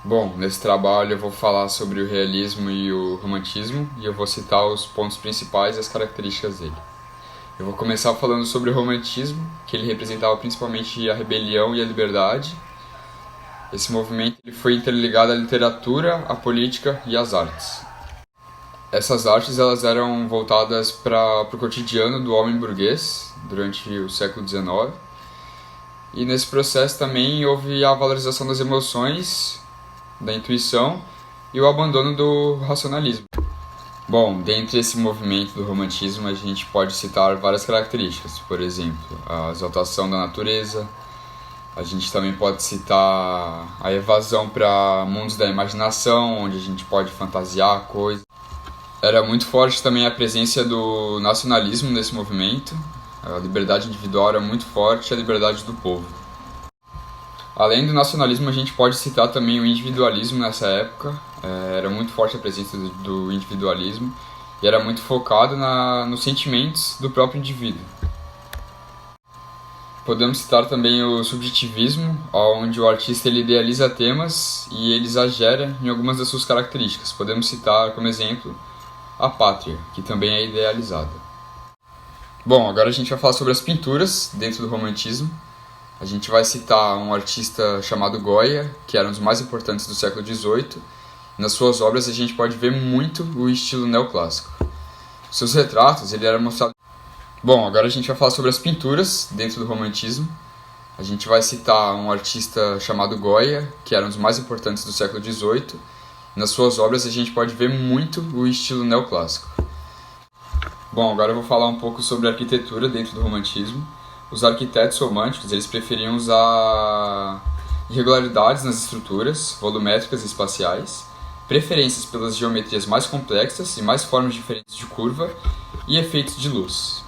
Bom, nesse trabalho eu vou falar sobre o realismo e o romantismo e eu vou citar os pontos principais e as características dele. Eu vou começar falando sobre o romantismo, que ele representava principalmente a rebelião e a liberdade. Esse movimento ele foi interligado à literatura, à política e às artes. Essas artes elas eram voltadas para o cotidiano do homem burguês durante o século XIX. E nesse processo também houve a valorização das emoções, da intuição e o abandono do racionalismo. Bom, dentre esse movimento do romantismo a gente pode citar várias características, por exemplo, a exaltação da natureza, a gente também pode citar a evasão para mundos da imaginação, onde a gente pode fantasiar coisas. Era muito forte também a presença do nacionalismo nesse movimento, a liberdade individual era muito forte e a liberdade do povo. Além do nacionalismo, a gente pode citar também o individualismo nessa época. Era muito forte a presença do individualismo e era muito focado nos sentimentos do próprio indivíduo. Podemos citar também o subjetivismo, onde o artista ele idealiza temas e ele exagera em algumas das suas características. Podemos citar como exemplo a pátria, que também é idealizada. Bom, agora a gente vai falar sobre as pinturas dentro do romantismo. A gente vai citar um artista chamado Goya, que era um dos mais importantes do século XVIII. Nas suas obras a gente pode ver muito o estilo neoclássico. Os seus retratos, ele era mostrado... Bom, agora a gente vai falar sobre as pinturas dentro do romantismo. A gente vai citar um artista chamado Goya, que era um dos mais importantes do século XVIII. Nas suas obras a gente pode ver muito o estilo neoclássico. Bom, agora eu vou falar um pouco sobre a arquitetura dentro do romantismo. Os arquitetos românticos eles preferiam usar irregularidades nas estruturas, volumétricas e espaciais, preferências pelas geometrias mais complexas e mais formas diferentes de curva e efeitos de luz.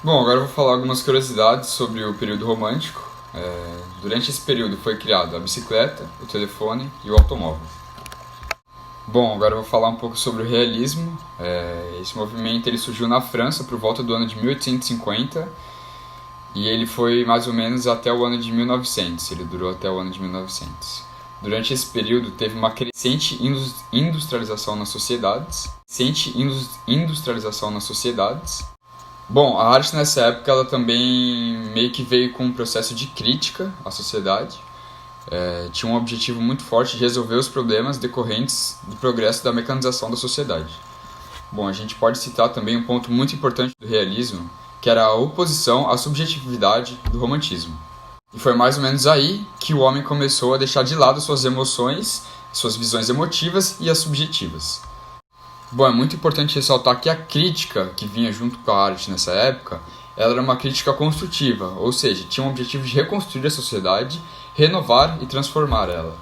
Bom, agora eu vou falar algumas curiosidades sobre o período romântico. Durante esse período foi criado a bicicleta, o telefone e o automóvel. Bom, agora eu vou falar um pouco sobre o realismo. Esse movimento ele surgiu na França por volta do ano de 1850 e ele foi mais ou menos até o ano de 1900, ele durou até o ano de 1900. Durante esse período teve uma crescente industrialização nas sociedades. Bom, a arte nessa época ela também meio que veio com um processo de crítica à sociedade. Tinha um objetivo muito forte de resolver os problemas decorrentes do progresso da mecanização da sociedade. Bom, a gente pode citar também um ponto muito importante do realismo, que era a oposição à subjetividade do romantismo. E foi mais ou menos aí que o homem começou a deixar de lado suas emoções, suas visões emotivas e as subjetivas. Bom, é muito importante ressaltar que a crítica que vinha junto com a arte nessa época, ela era uma crítica construtiva, ou seja, tinha o objetivo de reconstruir a sociedade, renovar e transformar ela.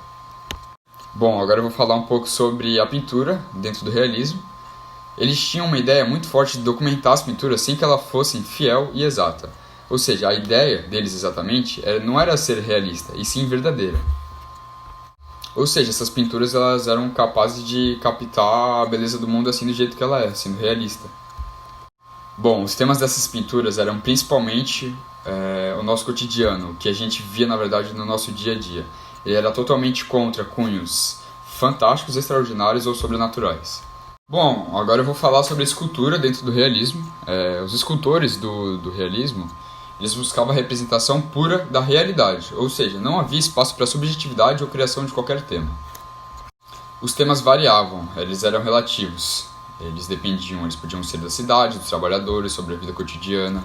Bom, agora eu vou falar um pouco sobre a pintura dentro do realismo. Eles tinham uma ideia muito forte de documentar as pinturas sem que elas fossem fiel e exata. Ou seja, a ideia deles exatamente não era ser realista, e sim verdadeira. Ou seja, essas pinturas elas eram capazes de captar a beleza do mundo assim do jeito que ela é, sendo realista. Bom, os temas dessas pinturas eram principalmente o nosso cotidiano, o que a gente via na verdade no nosso dia a dia. Ele era totalmente contra cunhos fantásticos, extraordinários ou sobrenaturais. Bom, agora eu vou falar sobre a escultura dentro do realismo. Os escultores do realismo, eles buscavam a representação pura da realidade, ou seja, não havia espaço para subjetividade ou criação de qualquer tema. Os temas variavam, eles eram relativos, eles podiam ser da cidade, dos trabalhadores, sobre a vida cotidiana.